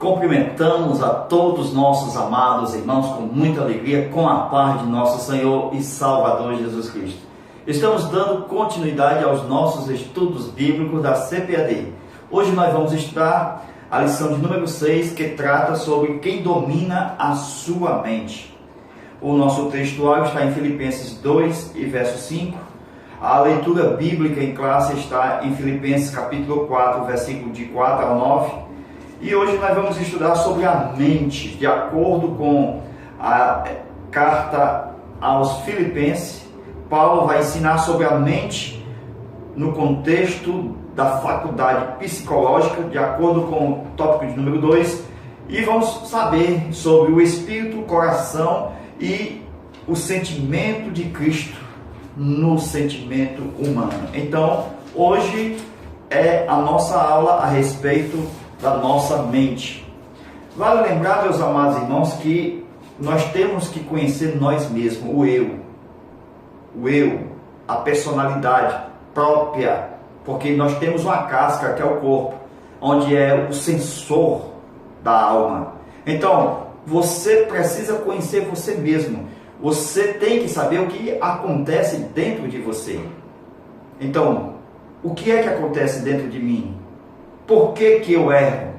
Cumprimentamos a todos os nossos amados irmãos com muita alegria, com a paz de nosso Senhor e Salvador Jesus Cristo. Estamos dando continuidade aos nossos estudos bíblicos da CPAD. Hoje nós vamos estudar a lição de número 6, que trata sobre quem domina a sua mente. O nosso textuário está em Filipenses 2 e verso 5. A leitura bíblica em classe está em Filipenses capítulo 4, versículo de 4 ao 9. E hoje nós vamos estudar sobre a mente, de acordo com a carta aos Filipenses. Paulo vai ensinar sobre a mente no contexto da faculdade psicológica, de acordo com o tópico de número 2. E vamos saber sobre o espírito, o coração e o sentimento de Cristo no sentimento humano. Então, hoje é a nossa aula a respeito da nossa mente. Vale lembrar, meus amados irmãos, que nós temos que conhecer nós mesmos, o eu, a personalidade própria, porque nós temos uma casca que é o corpo, onde é o sensor da alma. Então, você precisa conhecer você mesmo. Você tem que saber o que acontece dentro de você. Então, o que é que acontece dentro de mim? Por que que eu erro?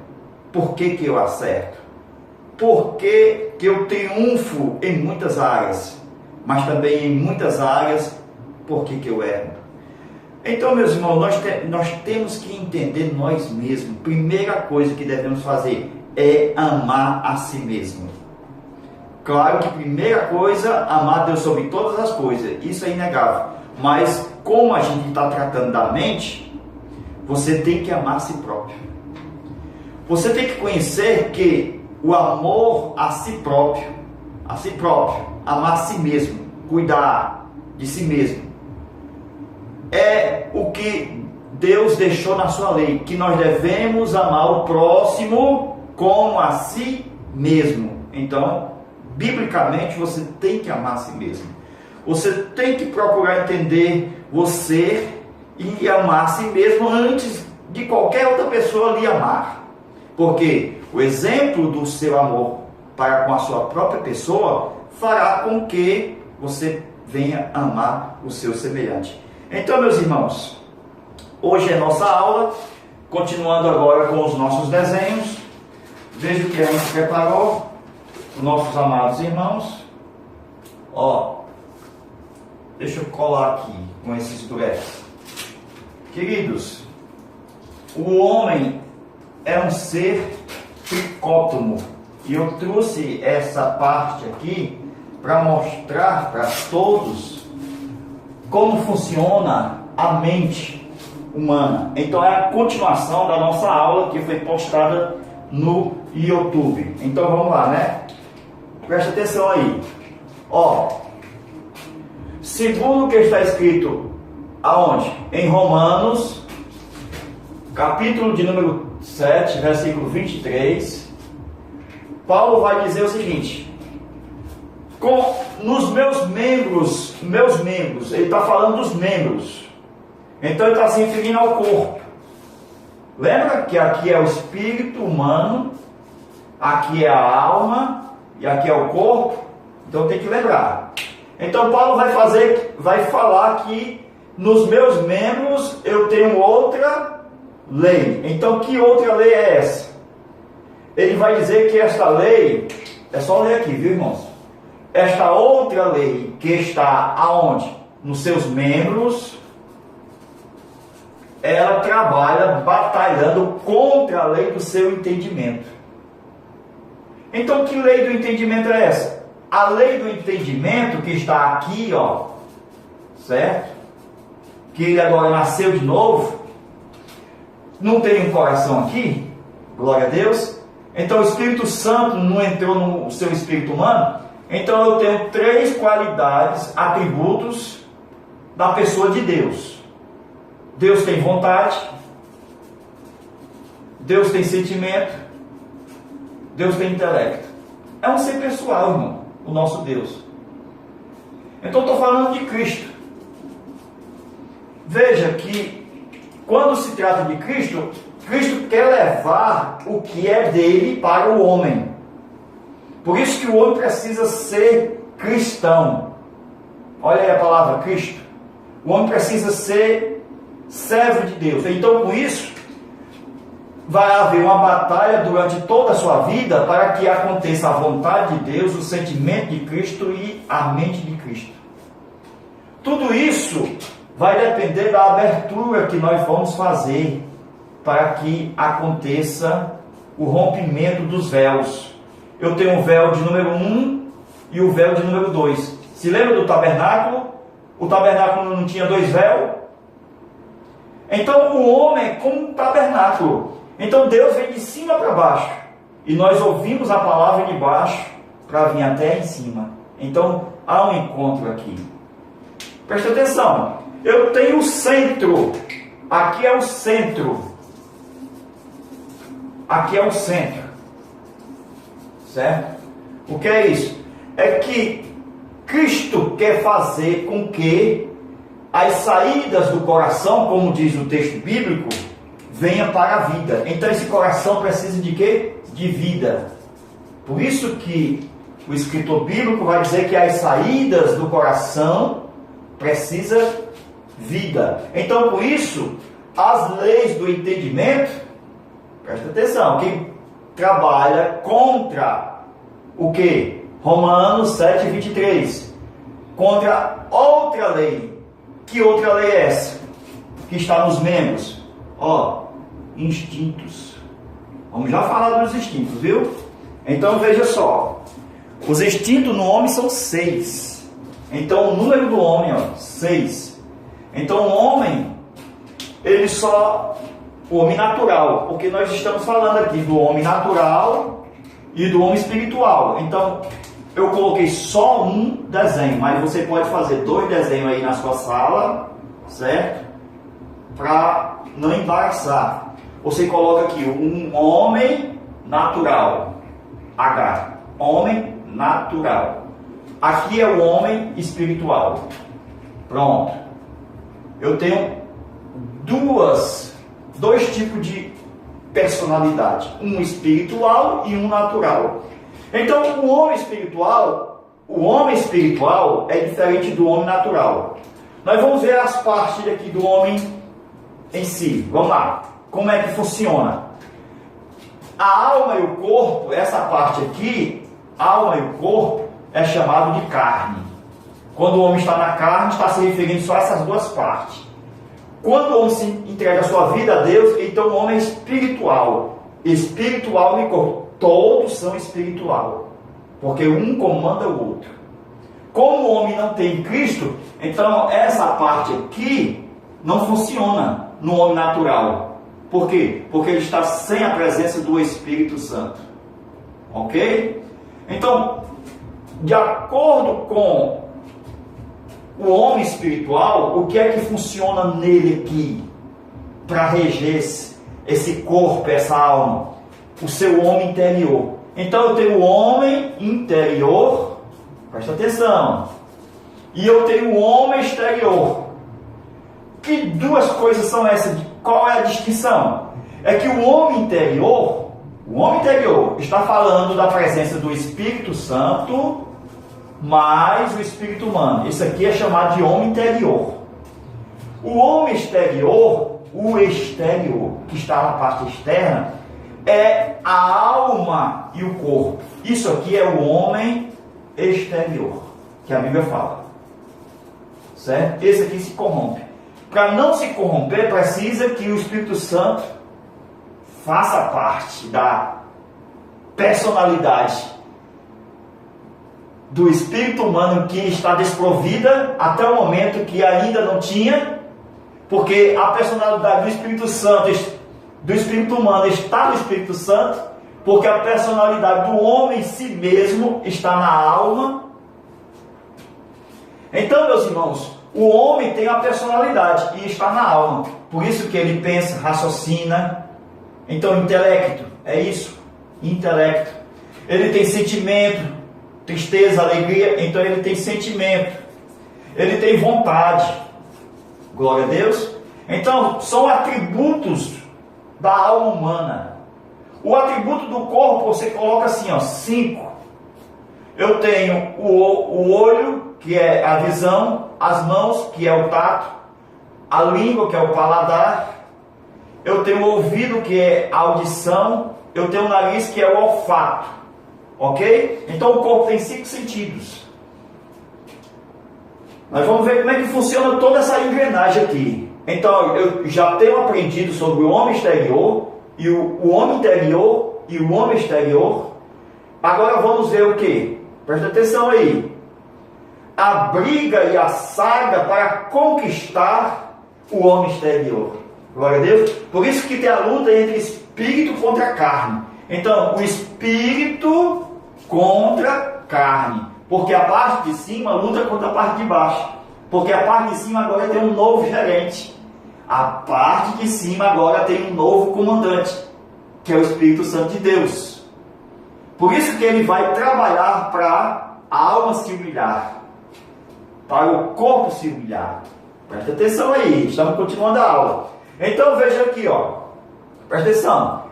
Por que que eu acerto? Por que que eu triunfo em muitas áreas, mas também em muitas áreas, por que que eu erro? Então, meus irmãos, nós temos que entender nós mesmos. Primeira coisa que devemos fazer é amar a si mesmo. Claro que primeira coisa, amar a Deus sobre todas as coisas, isso é inegável. Mas como a gente está tratando da mente, você tem que amar a si próprio. Você tem que conhecer que o amor a si próprio, amar a si mesmo, cuidar de si mesmo, é o que Deus deixou na sua lei, que nós devemos amar o próximo como a si mesmo. Então, biblicamente, você tem que amar a si mesmo. Você tem que procurar entender você e amar a si mesmo antes de qualquer outra pessoa lhe amar. Porque o exemplo do seu amor para com a sua própria pessoa fará com que você venha amar o seu semelhante. Então, meus irmãos, hoje é nossa aula, continuando agora com os nossos desenhos. Veja o que a gente preparou, os nossos amados irmãos. Deixa eu colar aqui com esses durex. Queridos, o homem é um ser tricótomo. E eu trouxe essa parte aqui para mostrar para todos como funciona a mente humana. Então é a continuação da nossa aula que foi postada no YouTube. Então vamos lá, né? Presta atenção aí. Segundo o que está escrito aonde? Em Romanos, capítulo de número 7, versículo 23, Paulo vai dizer o seguinte: nos meus membros, ele está falando dos membros, então ele está se referindo ao corpo. Lembra que aqui é o espírito humano, aqui é a alma e aqui é o corpo? Então tem que lembrar. Então Paulo vai falar que nos meus membros eu tenho outra lei. Então que outra lei é essa? Ele vai dizer que esta lei, é só ler aqui, viu, irmãos? Esta outra lei que está aonde? Nos seus membros, ela trabalha batalhando contra a lei do seu entendimento. Então que lei do entendimento é essa? A lei do entendimento que está aqui, certo? Que ele agora nasceu de novo, não tem um coração aqui, glória a Deus. Então o Espírito Santo não entrou no seu espírito humano. Então eu tenho 3 qualidades, atributos da pessoa de Deus. Deus tem vontade, Deus tem sentimento, Deus tem intelecto. É um ser pessoal, irmão, o nosso Deus. Então estou falando de Cristo. Veja que quando se trata de Cristo, Cristo quer levar o que é dele para o homem. Por isso que o homem precisa ser cristão. Olha aí a palavra Cristo. O homem precisa ser servo de Deus. Então, por isso, vai haver uma batalha durante toda a sua vida para que aconteça a vontade de Deus, o sentimento de Cristo e a mente de Cristo. Tudo isso vai depender da abertura que nós vamos fazer para que aconteça o rompimento dos véus. Eu tenho o véu de número 1 e o véu de número 2. Se lembra do tabernáculo? O tabernáculo não tinha 2 véus? Então o homem é como um tabernáculo. Então Deus vem de cima para baixo. E nós ouvimos a palavra de baixo para vir até em cima. Então há um encontro aqui. Presta atenção. Eu tenho o centro. Aqui é o centro. Aqui é o centro. Certo? O que é isso? É que Cristo quer fazer com que as saídas do coração, como diz o texto bíblico, venha para a vida. Então esse coração precisa de quê? De vida. Por isso que o escritor bíblico vai dizer que as saídas do coração precisa vida. Então por isso, as leis do entendimento, presta atenção, quem trabalha contra o que? Romanos 7, 23. Contra outra lei. Que outra lei é essa? Que está nos membros. Instintos. Vamos já falar dos instintos, viu? Então veja só. Os instintos no homem são 6. Então o número do homem, 6. Então o homem, ele só... O homem natural, porque nós estamos falando aqui do homem natural e do homem espiritual. Então, eu coloquei só um desenho, mas você pode fazer 2 desenhos aí na sua sala, certo? Para não embaraçar. Você coloca aqui um homem natural, H, homem natural. Aqui é o homem espiritual. Pronto. Eu tenho dois tipos de personalidade, um espiritual e um natural. Então o homem espiritual é diferente do homem natural. Nós vamos ver as partes aqui do homem em si. Vamos lá. Como é que funciona? A alma e o corpo, essa parte aqui, alma e o corpo, é chamado de carne. Quando o homem está na carne, está se referindo só a essas duas partes. Quando o homem se entrega a sua vida a Deus, então o homem é espiritual. Espiritual e corpo. Todos são espiritual. Porque um comanda o outro. Como o homem não tem Cristo, então essa parte aqui não funciona no homem natural. Por quê? Porque ele está sem a presença do Espírito Santo. Ok? Então, de acordo com o homem espiritual, o que é que funciona nele aqui para reger esse corpo, essa alma? O seu homem interior. Então eu tenho o homem interior, presta atenção, e eu tenho o homem exterior. Que duas coisas são essas? Qual é a distinção? É que o homem interior está falando da presença do Espírito Santo mais o espírito humano. Isso aqui é chamado de homem interior. O homem exterior, o exterior, que está na parte externa, é a alma e o corpo. Isso aqui é o homem exterior, que a Bíblia fala. Certo? Esse aqui se corrompe. Para não se corromper, precisa que o Espírito Santo faça parte da personalidade do espírito humano que está desprovida até o momento que ainda não tinha, porque a personalidade do Espírito Santo, do espírito humano, está no Espírito Santo, porque a personalidade do homem em si mesmo está na alma. Então, meus irmãos, o homem tem a personalidade e está na alma. Por isso que ele pensa, raciocina. Então, intelecto, é isso? Intelecto. Ele tem sentimento, tristeza, alegria, então ele tem sentimento. Ele tem vontade. Glória a Deus. Então, são atributos da alma humana. O atributo do corpo você coloca assim, ó, 5. Eu tenho o olho, que é a visão, as mãos, que é o tato, a língua, que é o paladar, eu tenho o ouvido, que é a audição, eu tenho o nariz, que é o olfato, ok? Então o corpo tem 5 sentidos. Nós vamos ver como é que funciona toda essa engrenagem aqui. Então eu já tenho aprendido sobre o homem exterior, e o homem interior e o homem exterior. Agora vamos ver o que? Presta atenção aí. A briga e a saga para conquistar o homem exterior. Glória a Deus. Por isso que tem a luta entre espírito contra carne. Então, o espírito contra carne. Porque a parte de cima luta contra a parte de baixo. Porque a parte de cima agora tem um novo gerente. A parte de cima agora tem um novo comandante, que é o Espírito Santo de Deus. Por isso que ele vai trabalhar para a alma se humilhar, para o corpo se humilhar. Presta atenção aí, estamos continuando a aula. Então veja aqui, ó. Presta atenção.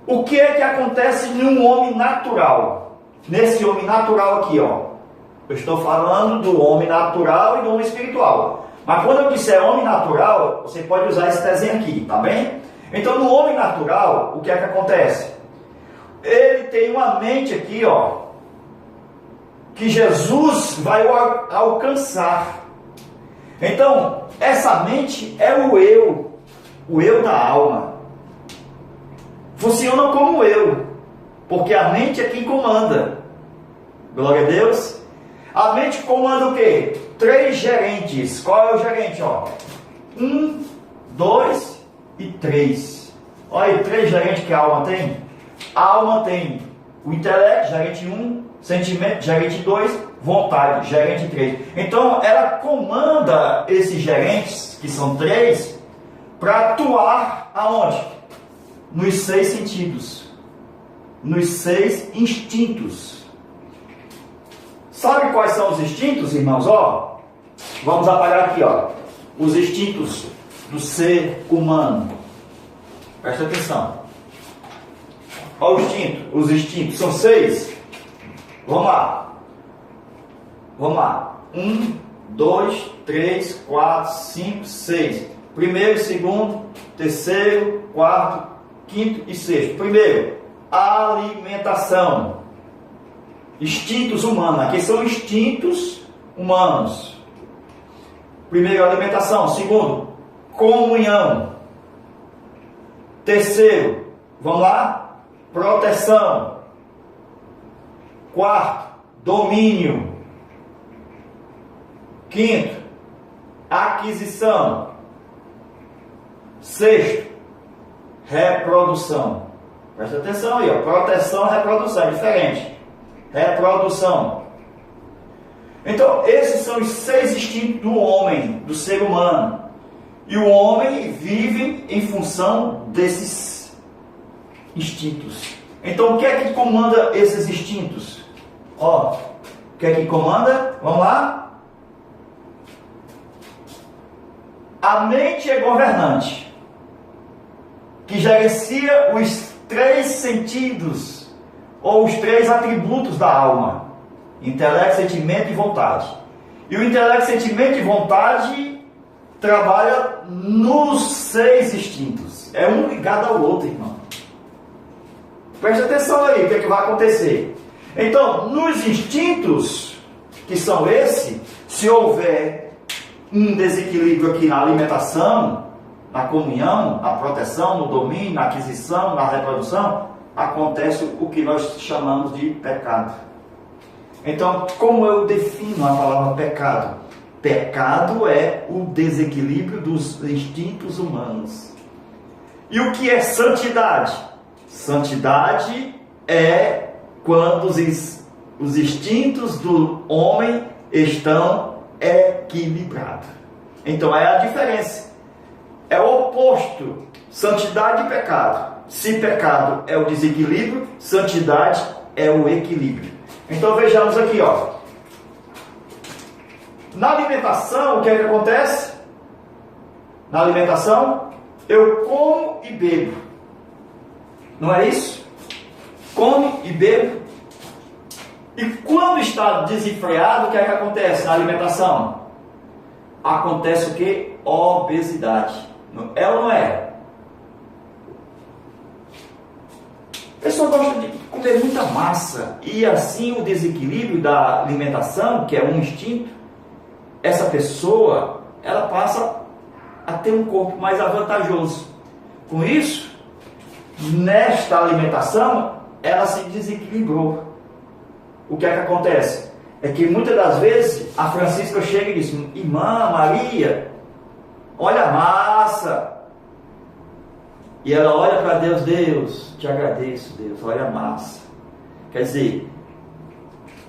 O que é que acontece num homem natural? Nesse homem natural aqui, ó. Eu estou falando do homem natural e do homem espiritual. Mas quando eu disser homem natural, você pode usar esse desenho aqui, tá bem? Então no homem natural, o que é que acontece? Ele tem uma mente aqui, ó, que Jesus vai alcançar. Então, essa mente é o eu da alma. Funciona como eu, porque a mente é quem comanda. Glória a Deus. A mente comanda o quê? 3 gerentes. Qual é o gerente? 1, 2 e 3. Olha aí, 3 gerentes que a alma tem. A alma tem o intelecto, gerente 1, sentimento, gerente 2, vontade, gerente 3. Então, ela comanda esses gerentes, que são 3, para atuar aonde? Nos 6 sentidos. Nos 6 instintos. Sabe quais são os instintos, irmãos? Vamos apagar aqui, os instintos do ser humano. Presta atenção. Olha o instinto. Os instintos são 6. Vamos lá. 1, 2, 3, 4, 5, 6. Primeiro, segundo, terceiro, quarto, quinto e sexto. Primeiro, alimentação. Instintos humanos. Aqui são instintos humanos. Primeiro, alimentação. Segundo, comunhão. Terceiro, vamos lá? Proteção. Quarto, domínio. Quinto, aquisição. Sexto, reprodução. Presta atenção aí, proteção e reprodução, é diferente. Reprodução. Então, esses são os 6 instintos do homem, do ser humano. E o homem vive em função desses instintos. Então, o que é que comanda esses instintos? O que é que comanda? Vamos lá? A mente é governante, que gerencia os 3 sentidos, ou os 3 atributos da alma: intelecto, sentimento e vontade. E o intelecto, sentimento e vontade trabalha nos 6 instintos. É um ligado ao outro, irmão. Preste atenção aí, o que é que vai acontecer. Então, nos instintos, que são esses, se houver um desequilíbrio aqui na alimentação, na comunhão, na proteção, no domínio, na aquisição, na reprodução, acontece o que nós chamamos de pecado. Então, como eu defino a palavra pecado? Pecado é o desequilíbrio dos instintos humanos. E o que é santidade? Santidade é quando os instintos do homem estão equilibrados. Então é a diferença. É o oposto. Santidade e pecado. Se pecado é o desequilíbrio, santidade é o equilíbrio. Então vejamos aqui, Na alimentação, o que acontece? Na alimentação, eu como e bebo. Não é isso? Come e bebe. E quando está desenfreado, o que é que acontece na alimentação? Acontece o que? Obesidade. É ou não é? A pessoa gosta de comer muita massa. E assim o desequilíbrio da alimentação, que é um instinto, essa pessoa, ela passa a ter um corpo mais avantajoso. Com isso, nesta alimentação, ela se desequilibrou. O que é que acontece? É que muitas das vezes a Francisca chega e diz: irmã Maria, olha a massa. E ela olha para Deus: Deus, te agradeço, Deus, olha a massa. Quer dizer,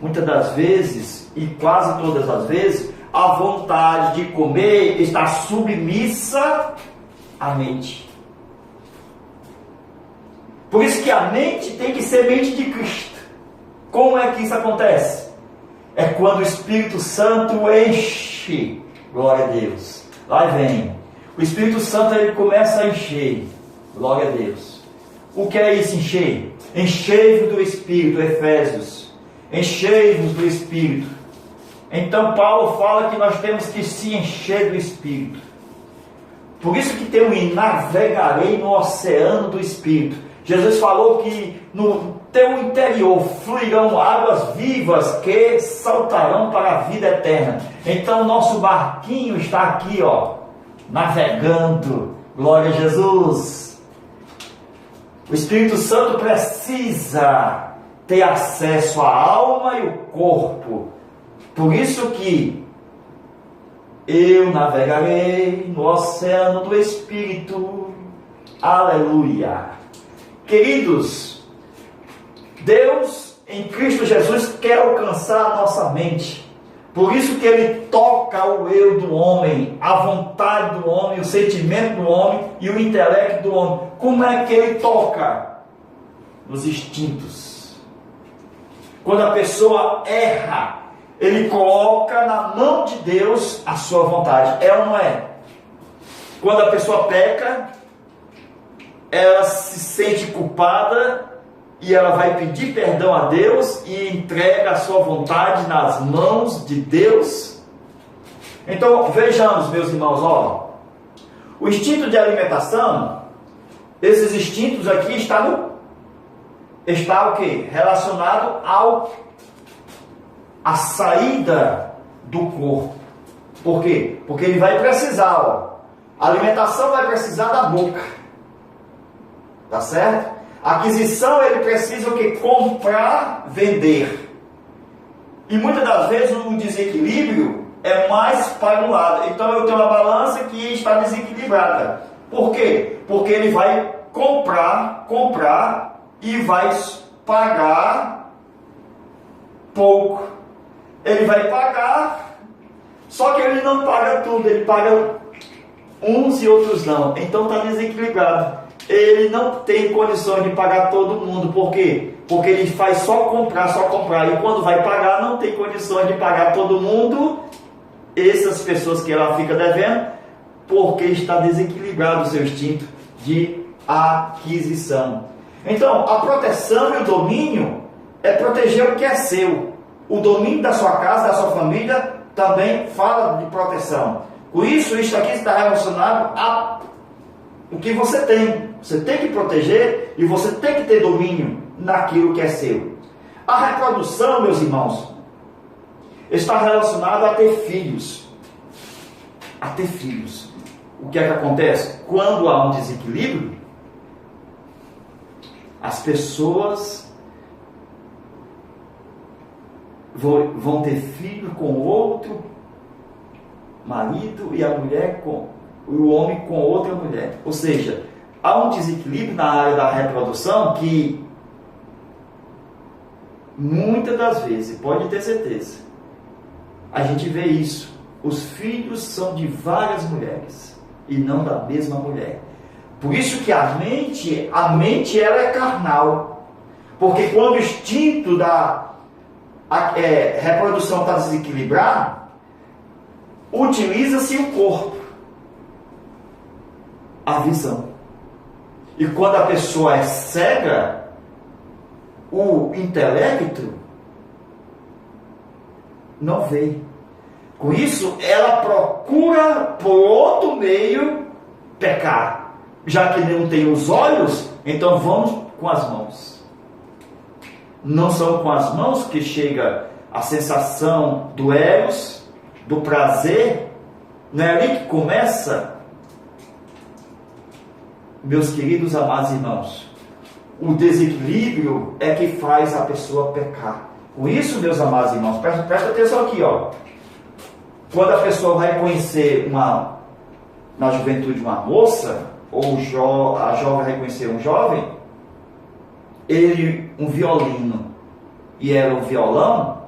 muitas das vezes, e quase todas as vezes, a vontade de comer está submissa à mente. Por isso que a mente tem que ser mente de Cristo. Como é que isso acontece? É quando o Espírito Santo enche. Glória a Deus. Lá vem. O Espírito Santo, ele começa a encher. Glória a Deus. O que é isso, encher? Enchei-vos do Espírito, Efésios. Enchei-vos do Espírito. Então Paulo fala que nós temos que se encher do Espírito. Por isso que tem um navegarei no oceano do Espírito. Jesus falou que no teu interior fluirão águas vivas que saltarão para a vida eterna. Então nosso barquinho está aqui, ó, navegando. Glória a Jesus. O Espírito Santo precisa ter acesso à alma e o corpo. Por isso que eu navegarei no oceano do Espírito. Aleluia. Queridos, Deus em Cristo Jesus quer alcançar a nossa mente. Por isso que Ele toca o eu do homem, a vontade do homem, o sentimento do homem e o intelecto do homem. Como é que Ele toca? Nos instintos. Quando a pessoa erra, Ele coloca na mão de Deus a sua vontade. É ou não é? Quando a pessoa peca, ela se sente culpada e ela vai pedir perdão a Deus e entrega a sua vontade nas mãos de Deus. Então vejamos, meus irmãos, ó, o instinto de alimentação, esses instintos aqui está o quê? Relacionado à saída do corpo. Por quê? Porque ele vai precisar, ó, a alimentação vai precisar da boca. Tá certo? A aquisição, ele precisa o que? Comprar, vender. E muitas das vezes o desequilíbrio é mais para um lado. Então eu tenho uma balança que está desequilibrada. Por quê? Porque ele vai comprar e vai pagar pouco. Ele vai pagar, só que ele não paga tudo, ele paga uns e outros não. Então está desequilibrado. Ele não tem condições de pagar todo mundo. Por quê? Porque ele faz só comprar. E quando vai pagar, não tem condições de pagar todo mundo. Essas pessoas que ela fica devendo, porque está desequilibrado o seu instinto de aquisição. Então, a proteção e o domínio é proteger o que é seu. O domínio da sua casa, da sua família, também fala de proteção. Por isso aqui está relacionado a o que você tem. Você tem que proteger e você tem que ter domínio naquilo que é seu. A reprodução, meus irmãos, está relacionada a ter filhos. A ter filhos. O que é que acontece? Quando há um desequilíbrio, as pessoas vão ter filho com outro marido e a mulher com o homem com outra mulher. Ou seja, há um desequilíbrio na área da reprodução que muitas das vezes, pode ter certeza, a gente vê isso. Os filhos são de várias mulheres e não da mesma mulher. Por isso que a mente ela é carnal. Porque quando o instinto da reprodução está desequilibrado, utiliza-se o corpo, a visão. E quando a pessoa é cega, o intelecto não vê. Com isso, ela procura por outro meio pecar. Já que não tem os olhos, então vamos com as mãos. Não são com as mãos que chega a sensação do eros, do prazer. Não é ali que começa, meus queridos amados irmãos. O desequilíbrio é que faz a pessoa pecar. Com isso, meus amados irmãos, presta atenção aqui, ó. Quando a pessoa vai conhecer na juventude uma moça, ou a jovem vai conhecer um jovem, ele, um violino, e ela um violão,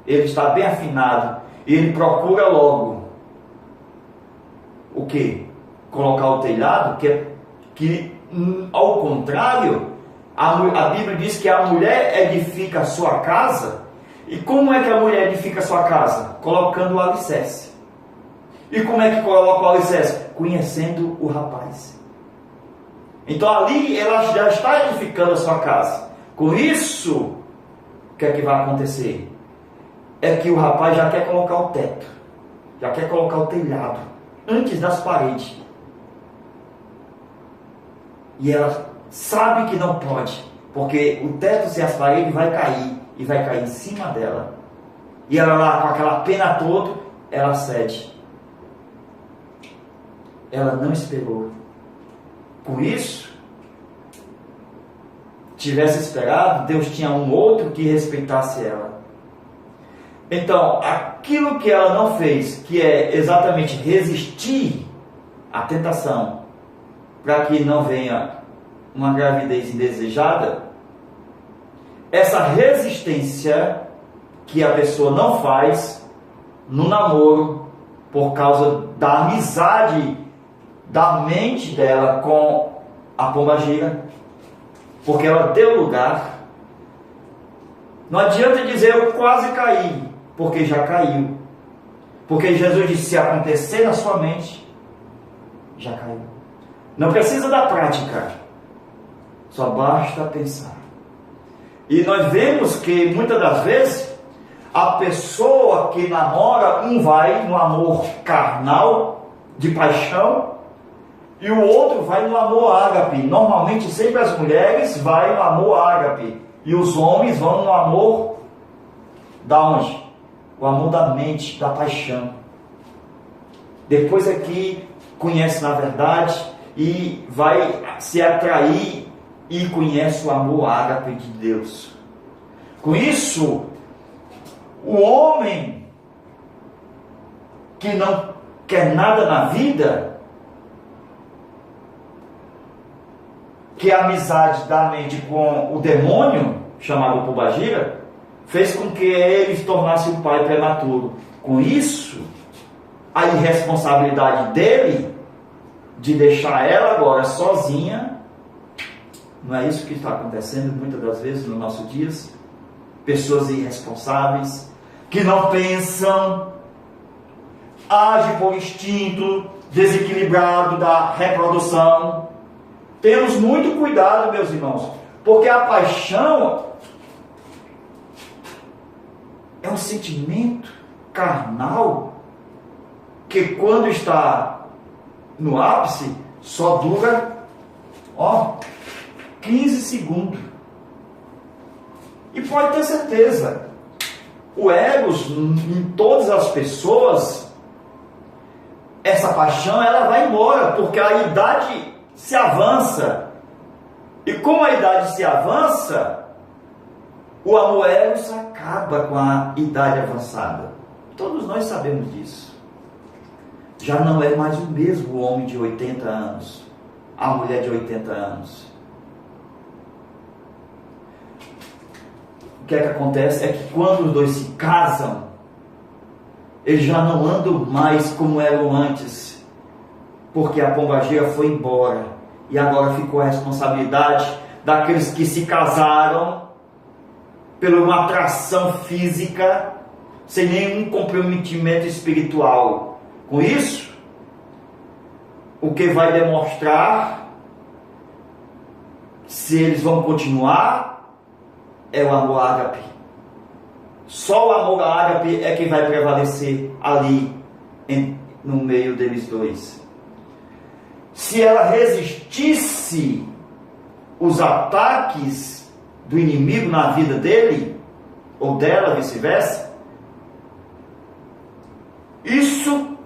ele está bem afinado, e ele procura logo o quê? Colocar o telhado, que ao contrário, a Bíblia diz que a mulher edifica a sua casa. E como é que a mulher edifica a sua casa? Colocando o alicerce. E como é que coloca o alicerce? Conhecendo o rapaz. Então ali ela já está edificando a sua casa. Com isso, o que é que vai acontecer? É que o rapaz já quer colocar o teto, já quer colocar o telhado, antes das paredes. E ela sabe que não pode, porque o teto sem as paredes vai cair, e vai cair em cima dela. E ela lá com aquela pena toda, ela cede. Ela não esperou. Com isso, tivesse esperado, Deus tinha um outro que respeitasse ela. Então, aquilo que ela não fez, que é exatamente resistir à tentação, para que não venha uma gravidez indesejada, essa resistência que a pessoa não faz no namoro, por causa da amizade da mente dela com a pombagira, porque ela deu lugar. Não adianta dizer eu quase caí, porque já caiu. Porque Jesus disse, se acontecer na sua mente, já caiu. Não precisa da prática, só basta pensar. E nós vemos que muitas das vezes a pessoa que namora, um vai no amor carnal, de paixão, e o outro vai no amor ágape. Normalmente sempre as mulheres vão no amor ágape, e os homens vão no amor da onde? O amor da mente, da paixão. Depois é que conhece na verdade e vai se atrair e conhece o amor ágape de Deus. Com isso, o homem que não quer nada na vida, que a amizade da mente com o demônio, chamado pombagira, fez com que ele se tornasse um pai prematuro. Com isso, a irresponsabilidade dele de deixar ela agora sozinha. Não é isso que está acontecendo muitas das vezes nos nossos dias? Pessoas irresponsáveis, que não pensam, agem por instinto, desequilibrado da reprodução. Temos muito cuidado, meus irmãos, porque a paixão é um sentimento carnal que quando está no ápice só dura 15 segundos. E pode ter certeza, o eros em todas as pessoas, essa paixão ela vai embora, porque a idade se avança. E como a idade se avança, o amor eros acaba com a idade avançada. Todos nós sabemos disso. Já não é mais o mesmo o homem de 80 anos, a mulher de 80 anos. O que é que acontece? É que quando os dois se casam, eles já não andam mais como eram antes, porque a pombagira foi embora, e agora ficou a responsabilidade daqueles que se casaram por uma atração física, sem nenhum comprometimento espiritual. Com isso, o que vai demonstrar se eles vão continuar, é o amor ágape. Só o amor ágape é que vai prevalecer ali, no meio deles dois. Se ela resistisse os ataques do inimigo na vida dele, ou dela, vice-versa, isso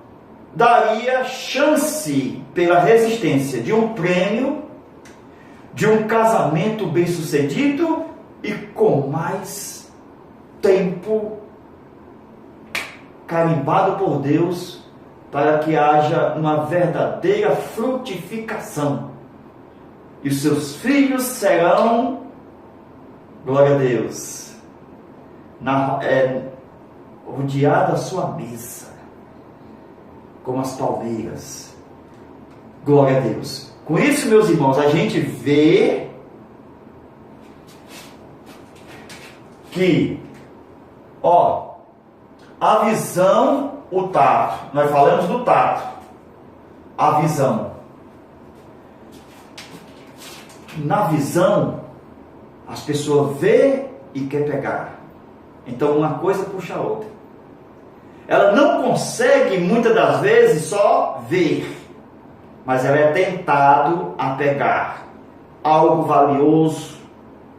daria chance, pela resistência, de um prêmio, de um casamento bem-sucedido e com mais tempo carimbado por Deus, para que haja uma verdadeira frutificação. E os seus filhos serão, glória a Deus, rodeado a sua mesa, como as palmeiras. Glória a Deus. Com isso, meus irmãos, a gente vê que, a visão, o tato, nós falamos do tato, a visão. Na visão, as pessoas vê e quer pegar. Então uma coisa puxa a outra. Ela não consegue muitas das vezes só ver, mas ela é tentado a pegar algo valioso,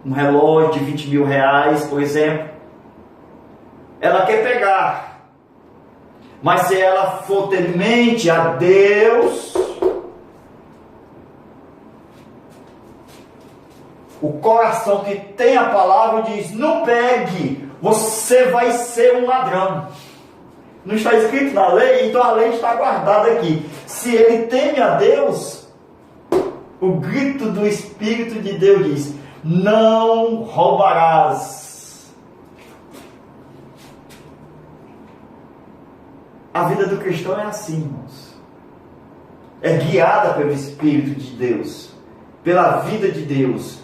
um relógio de 20 mil reais, por exemplo. Ela quer pegar, mas se ela for temente a Deus, o coração que tem a palavra diz: não pegue, você vai ser um ladrão. Não está escrito na lei, então a lei está guardada aqui. Se ele teme a Deus, o grito do Espírito de Deus diz: não roubarás. A vida do cristão é assim, irmãos. É guiada pelo Espírito de Deus, pela vida de Deus.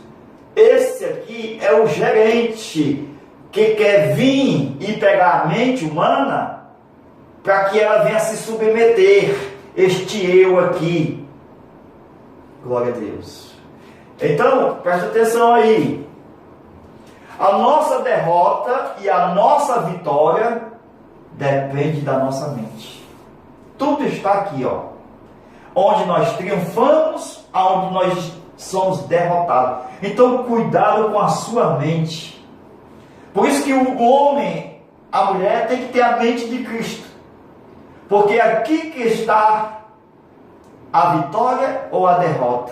Esse aqui é o gerente que quer vir e pegar a mente humana para que ela venha se submeter. Este eu aqui. Glória a Deus. Então, presta atenção aí. A nossa derrota e a nossa vitória depende da nossa mente. Tudo está aqui, onde nós triunfamos, aonde nós somos derrotados. Então, cuidado com a sua mente. Por isso que o homem, a mulher, tem que ter a mente de Cristo. Porque aqui que está a vitória ou a derrota.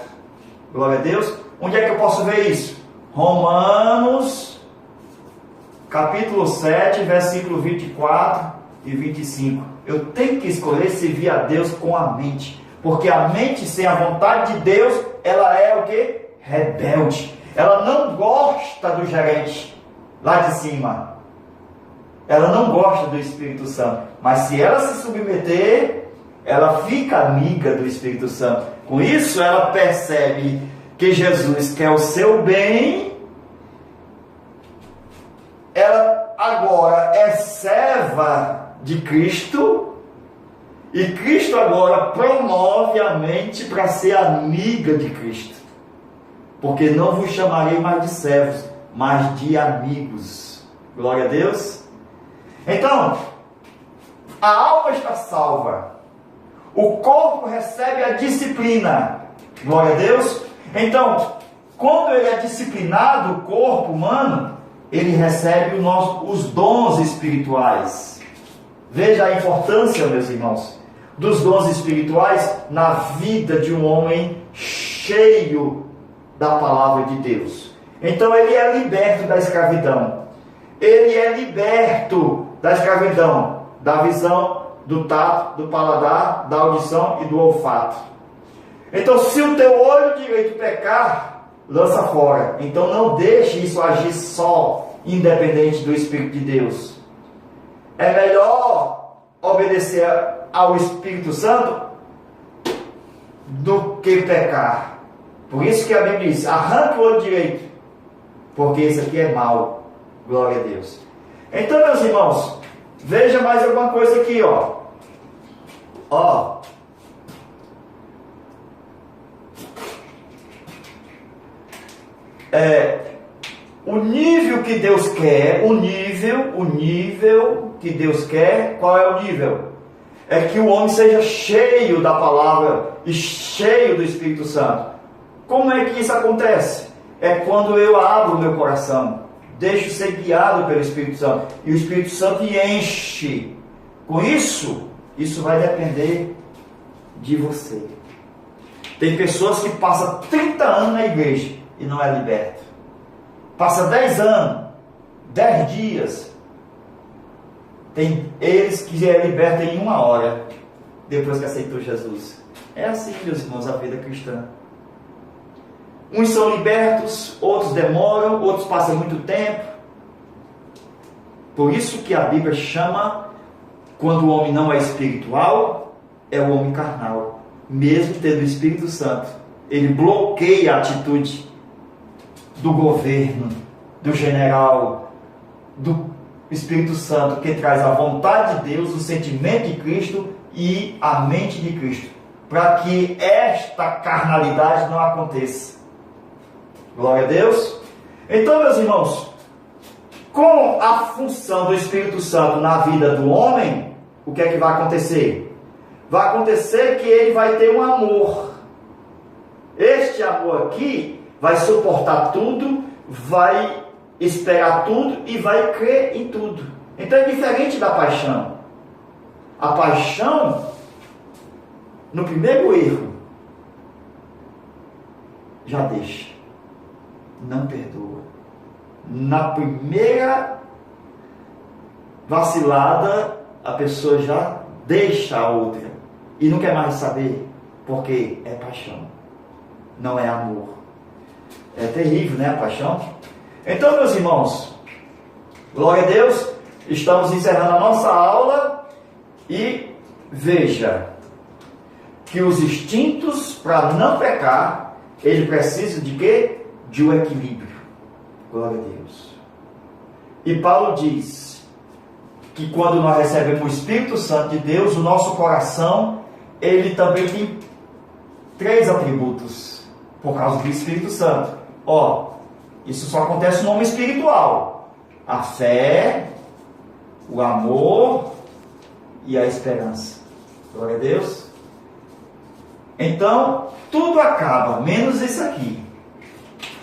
Glória a Deus. Onde é que eu posso ver isso? Romanos, capítulo 7, versículo 24 e 25. Eu tenho que escolher servir a Deus com a mente. Porque a mente sem a vontade de Deus, ela é o quê? Rebelde. Ela não gosta do gerente lá de cima. Ela não gosta do Espírito Santo. Mas se ela se submeter, ela fica amiga do Espírito Santo. Com isso, ela percebe que Jesus quer o seu bem. Ela agora é serva de Cristo. E Cristo agora promove a mente para ser amiga de Cristo. Porque não vos chamarei mais de servos, mas de amigos. Glória a Deus. Então, a alma está salva. O corpo recebe a disciplina. Glória a Deus. Então, quando ele é disciplinado, o corpo humano, ele recebe os dons espirituais. Veja a importância, meus irmãos, dos dons espirituais na vida de um homem cheio da palavra de Deus. Então ele é liberto da escravidão. Ele é liberto da escravidão, da visão, do tato, do paladar, da audição e do olfato. Então, se o teu olho direito pecar, lança fora. Então não deixe isso agir só, independente do Espírito de Deus. É melhor obedecer ao Espírito Santo do que pecar. Por isso que a Bíblia diz: arranque o olho direito, porque esse aqui é mau. Glória a Deus. Então, meus irmãos, veja mais alguma coisa aqui, o nível que Deus quer, o nível que Deus quer, qual é o nível? É que o homem seja cheio da palavra e cheio do Espírito Santo. Como é que isso acontece? É quando eu abro o meu coração, deixo ser guiado pelo Espírito Santo, e o Espírito Santo enche. Com isso vai depender de você. Tem pessoas que passam 30 anos na igreja e não é liberto. Passa 10 anos, 10 dias. Tem eles que é liberto em 1 hora, depois que aceitou Jesus. É assim, meus irmãos, a vida cristã. Uns são libertos, outros demoram, outros passam muito tempo. Por isso que a Bíblia chama, quando o homem não é espiritual, é o homem carnal. Mesmo tendo o Espírito Santo, ele bloqueia a atitude do governo, do general, do Espírito Santo, que traz a vontade de Deus, o sentimento de Cristo e a mente de Cristo, para que esta carnalidade não aconteça. Glória a Deus. Então, meus irmãos, com a função do Espírito Santo na vida do homem, o que é que vai acontecer? Vai acontecer que ele vai ter um amor. Este amor aqui vai suportar tudo, vai esperar tudo e vai crer em tudo. Então é diferente da paixão. A paixão, no primeiro erro, já deixa, não perdoa. Na primeira vacilada, a pessoa já deixa a outra e não quer mais saber, porque é paixão, não é amor. É terrível, né, a paixão? Então, meus irmãos, glória a Deus, estamos encerrando a nossa aula e veja que os instintos, para não pecar, ele precisa de quê? De um equilíbrio. Glória a Deus. E Paulo diz que quando nós recebemos o Espírito Santo de Deus, o nosso coração, ele também tem 3 atributos, por causa do Espírito Santo. Isso só acontece no homem espiritual: a fé, o amor e a esperança. Glória a Deus. Então, tudo acaba, menos isso aqui.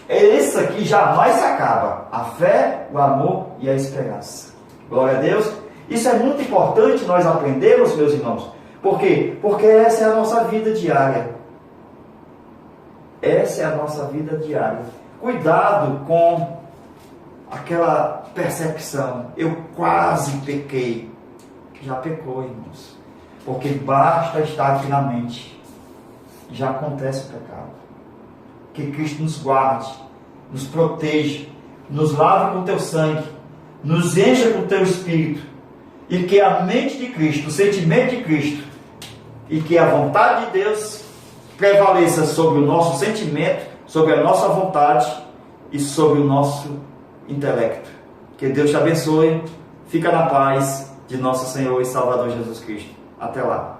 Esse aqui jamais se acaba: a fé, o amor e a esperança. Glória a Deus. Isso é muito importante nós aprendermos, meus irmãos. Por quê? Porque essa é a nossa vida diária. Essa é a nossa vida diária. Cuidado com aquela percepção: eu quase pequei. Já pecou, irmãos. Porque basta estar aqui na mente, já acontece o pecado. Que Cristo nos guarde, nos proteja, nos lave com o teu sangue, nos encha com o teu Espírito, e que a mente de Cristo, o sentimento de Cristo, e que a vontade de Deus prevaleça sobre o nosso sentimento, sobre a nossa vontade e sobre o nosso intelecto. Que Deus te abençoe. Fica na paz de nosso Senhor e Salvador Jesus Cristo. Até lá.